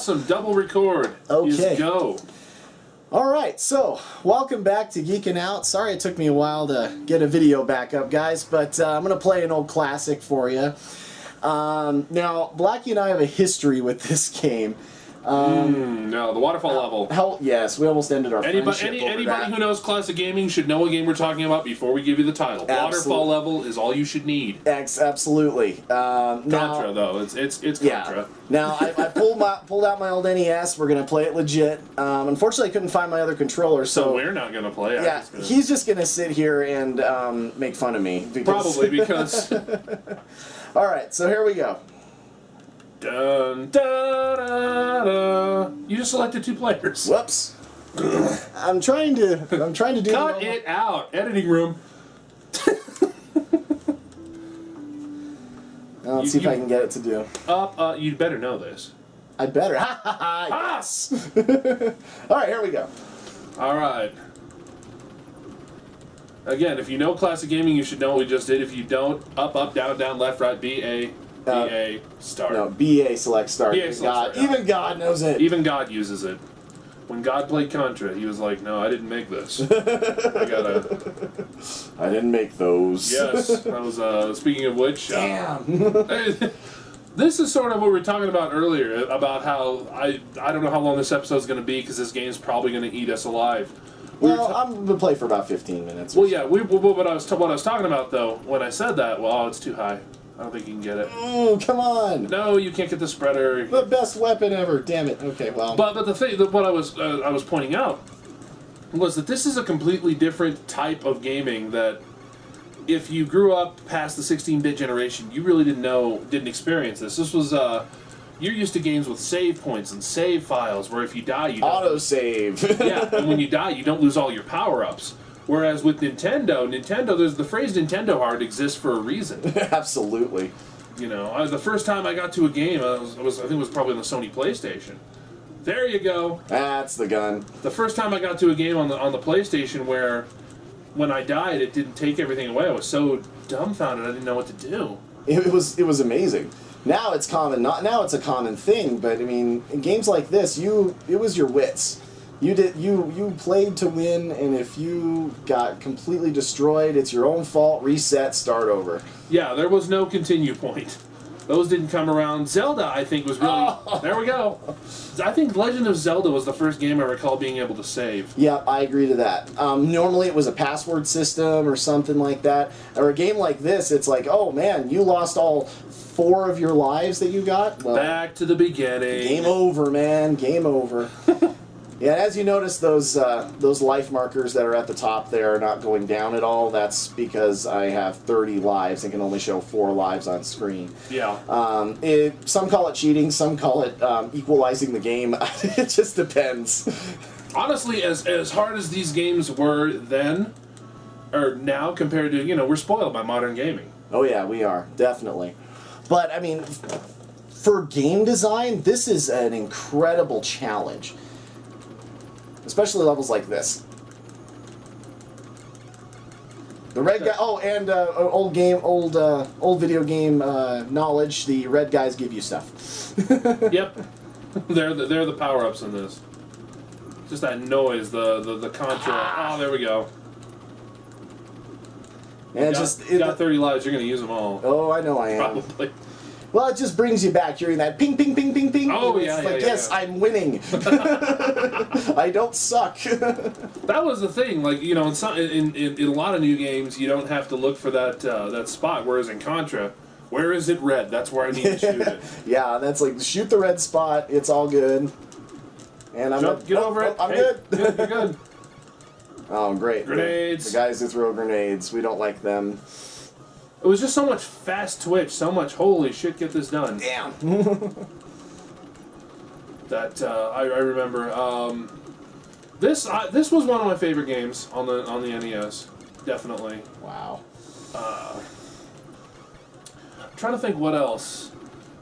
Awesome. Double record. Okay. Is go. All right, so welcome back to Geeking Out. Sorry it took me a while to get a video back up, guys, but I'm going to play an old classic for you. Now, Blackie and I have a history with this game. No, the waterfall level. Yes, we almost ended our friendship over Anybody that. who knows classic gaming should know what game we're talking about before we give you the title. Waterfall level is all you should need. Absolutely. Contra, though. It's Contra. Yeah. Now, I pulled out my old NES. We're going to play it legit. Unfortunately, I couldn't find my other controller, so we're not going to play it. Yeah, he's just going to sit here and make fun of me. Probably because... All right, so here we go. Dun, da, da, da. You just selected 2 players. Whoops. I'm trying to do. Cut it out. Editing room. Let's see if I can get it to do. You better know this. I better. Yes. All right, here we go. All right. Again, if you know classic gaming, you should know what we just did. If you don't, up, down, left, right, B, A, start. No, BA select start. BA select start. Even God knows it. Even God uses it. When God played Contra, he was like, no, I didn't make this. I didn't make those. Yes. That was, speaking of which... Damn. This is sort of what we were talking about earlier, about how I don't know how long this episode's going to be, because this game's probably going to eat us alive. Well, I'm going to play for about 15 minutes. Well, yeah, what I was talking about, though, when I said that, well, it's too high. I don't think you can get it. Oh, come on! No, you can't get the spreader. The best weapon ever. Damn it. Okay, well. But the thing, what I was pointing out was that this is a completely different type of gaming that, if you grew up past the 16-bit generation, you really didn't experience this. This was you're used to games with save points and save files, where if you die, you don't autosave. Yeah, and when you die, you don't lose all your power-ups. Whereas with Nintendo, there's the phrase Nintendo hard exists for a reason. Absolutely. You know, the first time I got to a game, I think it was probably on the Sony PlayStation. There you go. That's the gun. The first time I got to a game on the PlayStation where, when I died, it didn't take everything away. I was so dumbfounded, I didn't know what to do. It was amazing. Now it's common. Now it's a common thing. But I mean, in games like this, it was your wits. You played to win, and if you got completely destroyed, it's your own fault. Reset, start over. Yeah, there was no continue point. Those didn't come around. Zelda, I think, was really... Oh. There we go. I think Legend of Zelda was the first game I recall being able to save. Yeah, I agree to that. Normally it was a password system or something like that. Or a game like this, it's like, oh man, you lost all 4 of your lives that you got? Well, back to the beginning. Game over, man. Game over. Yeah, as you notice, those life markers that are at the top there are not going down at all. That's because I have 30 lives and can only show 4 lives on screen. Yeah. Some call it cheating, some call it equalizing the game. It just depends. Honestly, as hard as these games were then, or now compared to, we're spoiled by modern gaming. Oh yeah, we are. Definitely. But, I mean, for game design, this is an incredible challenge. Especially levels like this. The red guy. Oh, and old video game knowledge. The red guys give you stuff. Yep, they're the power ups in this. Just that noise, the Contra. Oh, there we go. And you got 30 lives. You're gonna use them all. Oh, I know I am. Probably. Well, it just brings you back hearing that ping, ping, ping, ping, ping. Oh, it's yes, I'm winning. I don't suck. That was the thing. Like, in a lot of new games, you don't have to look for that spot. Whereas in Contra, where is it red? That's where I need to shoot it. Yeah, that's like, shoot the red spot. It's all good. And get over it. I'm good. You're good. Oh, great. Grenades. The guys who throw grenades. We don't like them. It was just so much fast twitch, so much holy shit, get this done. Damn. That I remember. This was one of my favorite games on the NES, definitely. Wow. I'm trying to think what else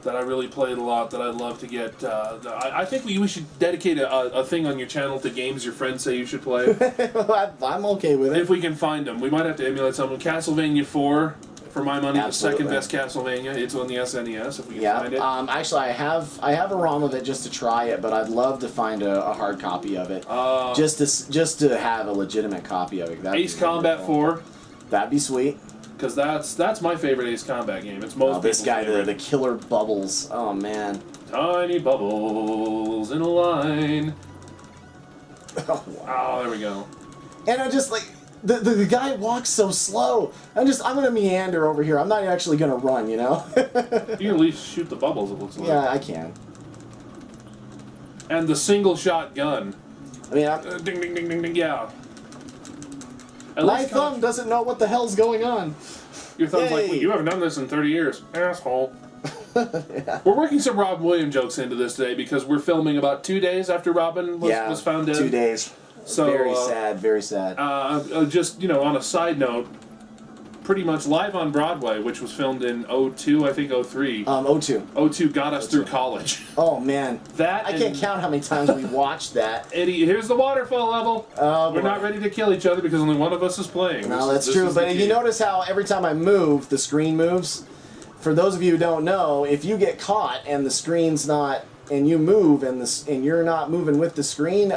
that I really played a lot that I'd love to get. I think we should dedicate a thing on your channel to games your friends say you should play. I'm okay with it. If we can find them. We might have to emulate something. Castlevania 4. for my money, Absolutely. the second best Castlevania. It's on the SNES if we can Yeah. find it. Actually, I have a ROM of it just to try it, but I'd love to find a hard copy of it. Just to have a legitimate copy of it. That'd Ace be Combat wonderful. 4. That'd be sweet. Because that's my favorite Ace Combat game. It's most This people's guy, favorite. the killer bubbles. Oh man. Tiny bubbles in a line. Oh, wow. Oh, there we go. And I just like the guy walks so slow. I'm gonna meander over here. I'm not actually gonna run, you know. You can at least shoot the bubbles, it looks like. Yeah, I can. And the single shot gun. I mean, Ding, ding, ding, ding, ding, yeah. At my least thumb doesn't know what the hell's going on. Your thumb's like, Yay. well, you haven't done this in 30 years. Asshole. Yeah. We're working some Robin Williams jokes into this today because we're filming about 2 days after Robin was found dead. 2 days. So, very sad, very sad. Just, on a side note, pretty much live on Broadway, which was filmed in 02, I think 03. 02. 02 got us through college. Oh man, That I can't count how many times we watched that. Eddie, here's the waterfall level. Oh, We're boy. not ready to kill each other because only one of us is playing. No, This that's true. is the But key. you notice how every time I move, the screen moves. For those of you who don't know, if you get caught and the screen's not, and you move and you're not moving with the screen,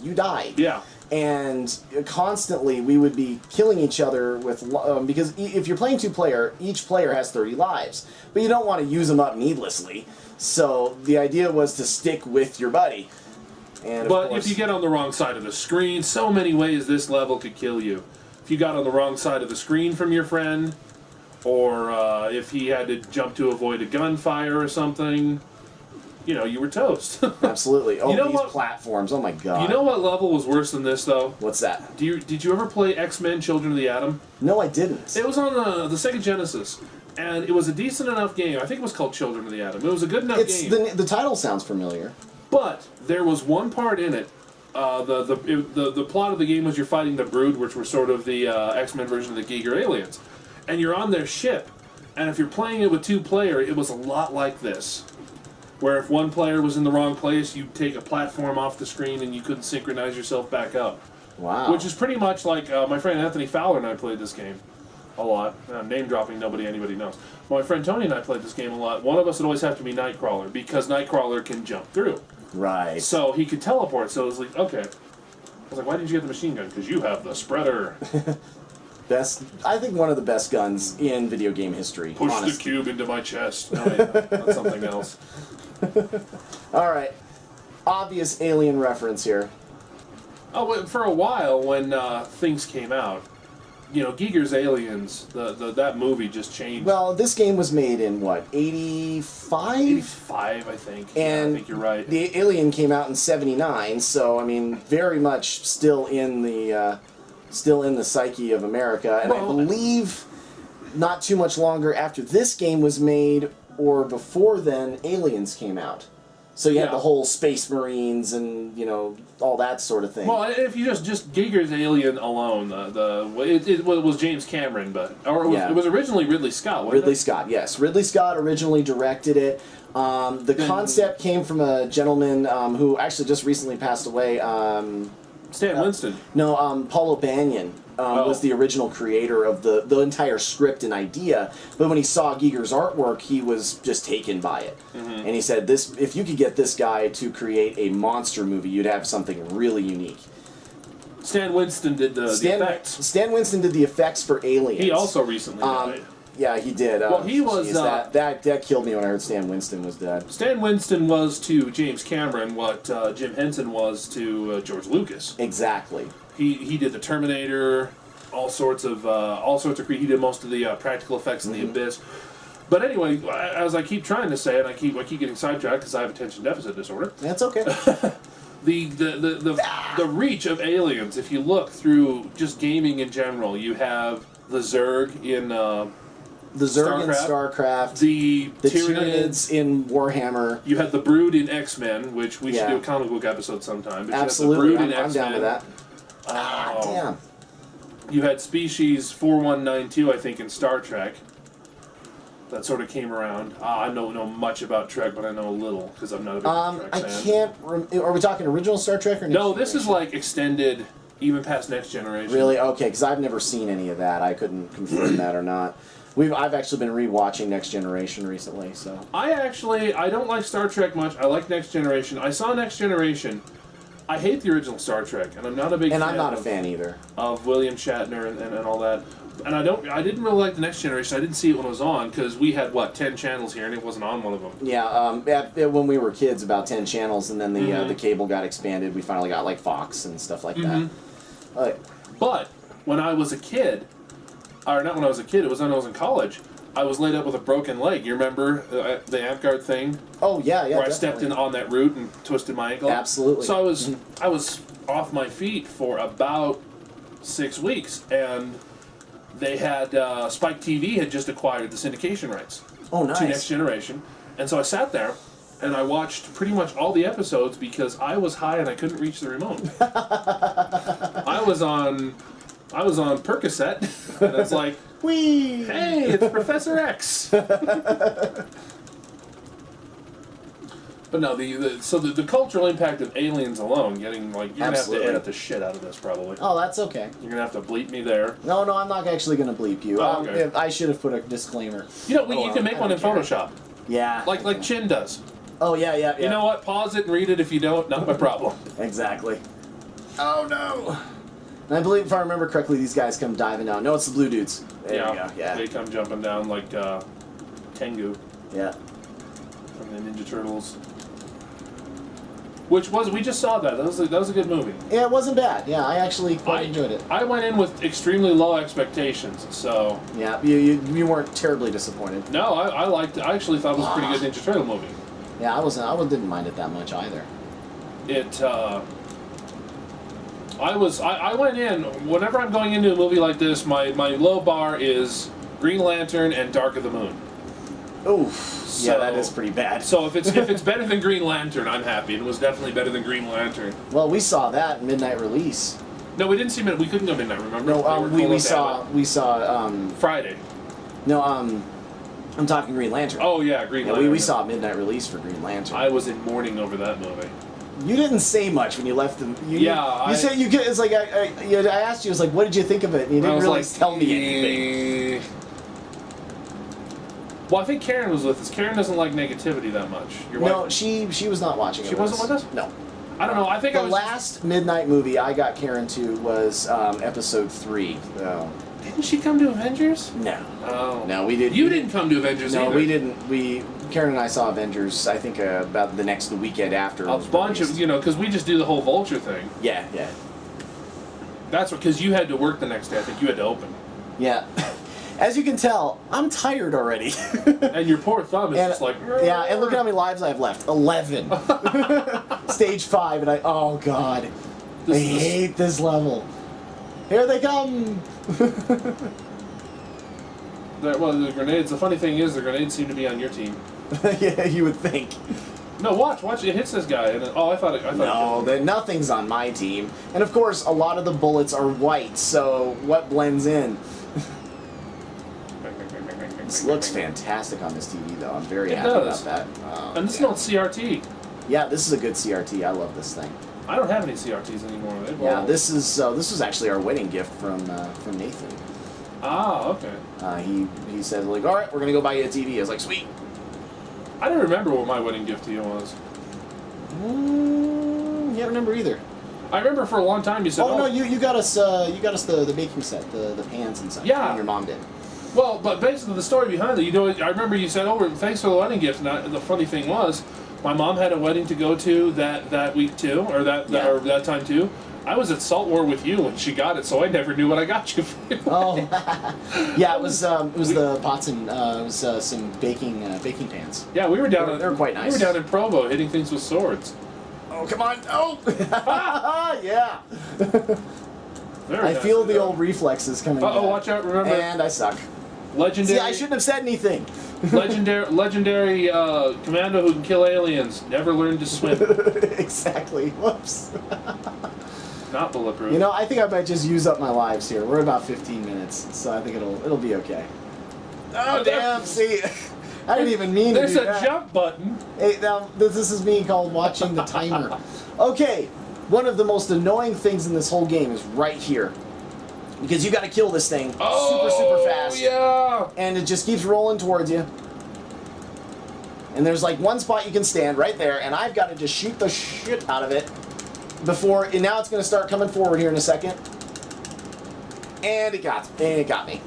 you die. Yeah. And constantly we would be killing each other with because if you're playing 2-player, each player has 30 lives, but you don't want to use them up needlessly. So the idea was to stick with your buddy. And But of course, if you get on the wrong side of the screen, so many ways this level could kill you. If you got on the wrong side of the screen from your friend, or if he had to jump to avoid a gunfire or something, you were toast. absolutely. Oh, You know these what? platforms! Oh my god! You know what level was worse than this, though? What's that? Did you ever play X-Men: Children of the Atom? No, I didn't. It was on the Sega Genesis, and it was a decent enough game. I think it was called Children of the Atom. It was a good enough It's game. the title sounds familiar. But there was one part in it. The plot of the game was you're fighting the Brood, which were sort of the X-Men version of the Giger aliens, and you're on their ship. And if you're playing it with 2-player, it was a lot like this, where if one player was in the wrong place, you'd take a platform off the screen and you couldn't synchronize yourself back up. Wow. Which is pretty much like my friend Anthony Fowler and I played this game a lot. Name dropping, anybody knows. My friend Tony and I played this game a lot. One of us would always have to be Nightcrawler because Nightcrawler can jump through. Right. So he could teleport. So it was like, okay. I was like, why didn't you get the machine gun? Because you have the spreader. I think one of the best guns in video game history. Push honestly. the cube into my chest. Oh, yeah, that's something else. All right. Obvious alien reference here. Oh, but for a while when things came out, Giger's Aliens, that movie just changed. Well, this game was made in what, 85? 85, I think. Yeah, I And think you're right. the Alien came out in 79, so I mean, very much still in the psyche of America. And Well, I believe not too much longer after this game was made, or before then, Aliens came out. So you had Yeah. the whole Space Marines and all that sort of thing. Well, if you just Giger's Alien alone, it was James Cameron, it was originally Ridley Scott, wasn't Ridley it? Scott, yes. Ridley Scott originally directed it. The concept came from a gentleman who actually just recently passed away. Stan Winston. No, Paul O'Banion was the original creator of the entire script and idea. But when he saw Giger's artwork, he was just taken by it. Mm-hmm. And he said, if you could get this guy to create a monster movie, you'd have something really unique. Stan Winston did the effects. Stan Winston did the effects for Aliens. He also recently died. Yeah, he did. Well, he was... that killed me when I heard Stan Winston was dead. Stan Winston was to James Cameron what Jim Henson was to George Lucas. Exactly. He did the Terminator, all sorts of he did most of the practical effects in the Abyss. But anyway, as I keep trying to say it, I keep getting sidetracked because I have attention deficit disorder. That's okay. The reach of Aliens, if you look through just gaming in general, you have the Zerg in The Zerg in StarCraft. the Tyranids in Warhammer. You had the Brood in X-Men, which we should do a comic book episode sometime. But Absolutely, you had the Brood in I'm down X-Men. with that. Damn. You had Species 4192, I think, in Star Trek. That sort of came around. I don't know much about Trek, but I know a little because I'm not a big Trek I fan. can't. Are we talking original Star Trek or? No, this is like extended even past Next Generation. Really? Okay, because I've never seen any of that. I couldn't confirm that or not. I've actually been rewatching Next Generation recently, so. I don't like Star Trek much. I like Next Generation. I saw Next Generation. I hate the original Star Trek, and I'm not a big fan. And I'm not a fan either. Of William Shatner and all that. And I didn't really like the Next Generation. I didn't see it when it was on, because we had, 10 channels here, and it wasn't on one of them. Yeah, when we were kids, about 10 channels, and then the cable got expanded. We finally got, like, Fox and stuff like that. But when I was a kid, or not when I was a kid, it was when I was in college, I was laid up with a broken leg. You remember the Amp-Guard thing? Oh, yeah, where I stepped in on that route and twisted my ankle? Absolutely. So I was off my feet for about 6 weeks, and they had, Spike TV had just acquired the syndication rights. Oh, nice. To Next Generation. And so I sat there, and I watched pretty much all the episodes because I was high and I couldn't reach the remote. I was on Percocet, and it's like, whee! Hey, it's Professor X. But no, the cultural impact of Aliens alone, getting you're gonna have to edit the shit out of this probably. Oh, that's okay. You're gonna have to bleep me there. No, I'm not actually gonna bleep you. Oh, okay. I should have put a disclaimer. You can make one in Photoshop. Yeah. Like Chin does. Oh yeah. You know what? Pause it and read it. If you don't, not my problem. Exactly. Oh no. And I believe, if I remember correctly, these guys come diving down. No, it's the blue dudes. There you go. Yeah. They come jumping down like Tengu. Yeah. From the Ninja Turtles. We just saw that. That was a good movie. Yeah, it wasn't bad. Yeah, I actually quite enjoyed it. I went in with extremely low expectations, so. Yeah, you weren't terribly disappointed. No, I liked it. I actually thought it was a pretty good Ninja Turtle movie. Yeah, I didn't mind it that much either. I went in, whenever I'm going into a movie like this, my low bar is Green Lantern and Dark of the Moon. Oof. Yeah, that is pretty bad. So if it's better than Green Lantern, I'm happy. It was definitely better than Green Lantern. Well, we saw that midnight release. No, we didn't see midnight. We couldn't go midnight. Remember? No, we saw Friday. No, I'm talking Green Lantern. Oh yeah, Green Lantern. We saw midnight release for Green Lantern. I was in mourning over that movie. You didn't say much when you left them. You said you could. It's like I asked you. It was like, what did you think of it? And you didn't really tell me anything. Well, I think Karen was with us. Karen doesn't like negativity that much. Your wife? No, she was not watching it. She wasn't with us? No. I don't know. I think the last midnight movie I got Karen to was episode 3. Oh. Didn't she come to Avengers? No. Oh. No, we didn't. You didn't come to Avengers either. No, we didn't. Karen and I saw Avengers, I think, about the weekend after. A bunch of, because we just do the whole Vulture thing. Yeah. That's because you had to work the next day. I think you had to open. Yeah. As you can tell, I'm tired already. And your poor thumb is just like... Yeah, and look at how many lives I have left. 11. Stage 5, and oh god. I hate this level. Here they come! The grenades, the funny thing is, the grenades seem to be on your team. Yeah, you would think. No, watch, it hits this guy, and I thought No, nothing's on my team. And of course, a lot of the bullets are white, so what blends in? This looks fantastic on this TV, though. I'm very happy about that. And this is not CRT. Yeah, this is a good CRT. I love this thing. I don't have any CRTs anymore. Yeah, this is actually our wedding gift from Nathan. Ah, okay. He said, like, all right, we're gonna go buy you a TV. I was like, sweet. I don't remember what my wedding gift to you was. You don't remember either. I remember for a long time you said. Oh no, you got us the baking set, the pans and such. Yeah. And your mom did. Well, but basically the story behind it, I remember you said, "Oh, thanks for the wedding gift." And the funny thing was, my mom had a wedding to go to that week too, or that time too. I was at Salt War with you when she got it, so I never knew what I got you for. Oh, yeah, it was the pots and it was some baking pans. Yeah, we were down. They were quite nice. We were down in Provo hitting things with swords. Oh, come on! Oh, yeah. Very I nice. feel the old reflexes coming. Oh, watch out! Remember. And I suck. Legendary. See, I shouldn't have said anything. legendary commando who can kill aliens. Never learned to swim. Exactly. Whoops. Not bulletproof. I think I might just use up my lives here. We're about 15 minutes, so I think it'll be okay. Oh damn! See, I didn't even mean to do that. There's a jump button. Hey, now this is me called watching the timer. Okay, One of the most annoying things in this whole game is right here. Because you got to kill this thing super fast. Yeah. And it just keeps rolling towards you. And there's like one spot you can stand right there, and I've got to just shoot the shit out of it before. And now it's going to start coming forward here in a second. And it got me.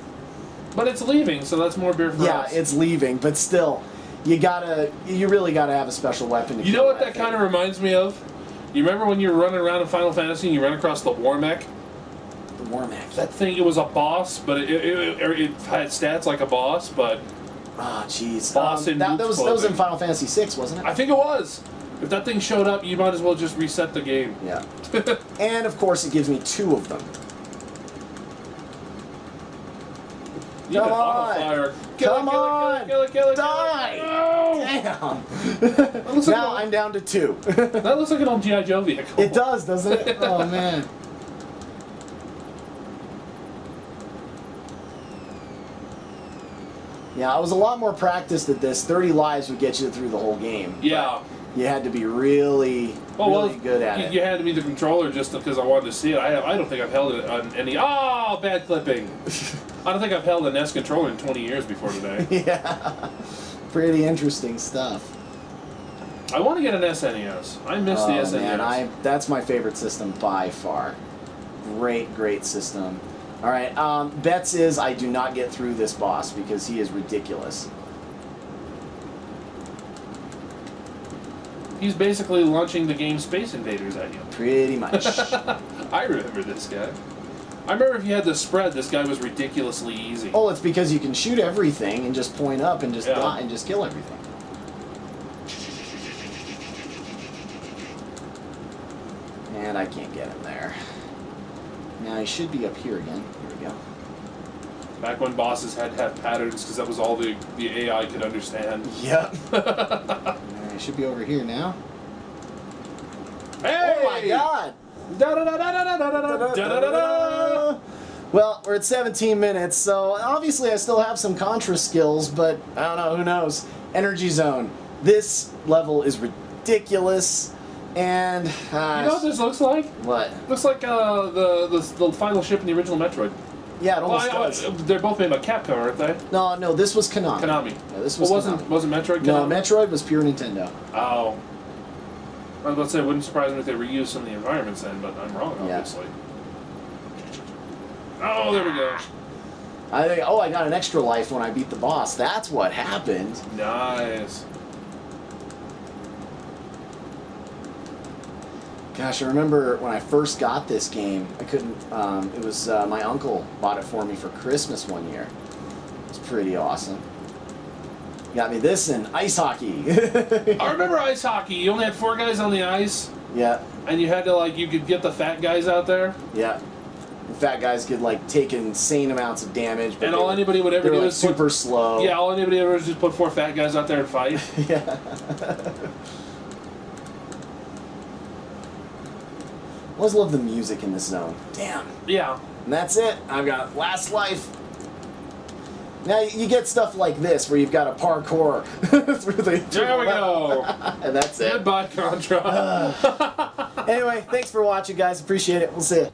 But it's leaving, so that's more beer for us. Yeah, it's leaving, but still, you really gotta have a special weapon to You know what that kind of reminds me of? You remember when you were running around in Final Fantasy and you ran across the War Mech? The War Mech. That thing, it was a boss, but it had stats like a boss, but... Ah, jeez. Boss in that was in Final Fantasy VI, wasn't it? I think it was. If that thing showed up, you might as well just reset the game. Yeah. And, of course, it gives me 2 of them. You Come can on! auto-fire. Come on! Kill it. Die! No! Damn! Now I'm down to 2. That looks like an old G.I. Joe vehicle. It does, doesn't it? Oh, man. Yeah, I was a lot more practiced at this. 30 lives would get you through the whole game. Yeah. You had to be really good at it. You had to be the controller just because I wanted to see it. I don't think I've held it on any... Oh, bad clipping. I don't think I've held a NES controller in 20 years before today. Yeah. Pretty interesting stuff. I want to get an SNES. I miss the SNES. Man, that's my favorite system by far. Great system. All right, bets is I do not get through this boss because he is ridiculous. He's basically launching the game Space Invaders at you. Pretty much. I remember this guy. I remember if you had the spread, this guy was ridiculously easy. Oh, it's because you can shoot everything and just point up and just die and just kill everything. And I can't get him there. Now he should be up here again. Here we go. Back when bosses had to have patterns because that was all the AI could understand. Yep. He should be over here now. Hey! Oh my god! Da-da-da-da-da-da-da-da-da-da-da. Well, we're at 17 minutes, so obviously I still have some Contra skills, but I don't know, who knows. Energy Zone. This level is ridiculous, and... you know what this looks like? What? Looks like the final ship in the original Metroid. Yeah, it almost does. They're both made by Capcom, aren't they? No, this was Konami. Yeah, this was Konami. Wasn't Metroid Konami? No, Metroid was pure Nintendo. Oh. I was about to say, it wouldn't surprise me if they reused some of the environments then, but I'm wrong, obviously. Yeah. Oh, there we go. I think, I got an extra life when I beat the boss. That's what happened. Nice. Gosh, I remember when I first got this game, I couldn't, it was, my uncle bought it for me for Christmas one year. It's pretty awesome. Got me this and ice hockey. I remember ice hockey. You only had 4 guys on the ice. Yeah. And you had to, you could get the fat guys out there. Yeah. The fat guys could, take insane amounts of damage. But and all anybody would ever do is super slow. Yeah, all anybody ever is just put 4 fat guys out there and fight. Yeah. Always love the music in this zone. Damn. Yeah. And that's it. I've got last life. Now you get stuff like this where you've got to parkour through the... There we go. And that's it. Goodbye, Contra. Anyway, thanks for watching, guys. Appreciate it. We'll see you.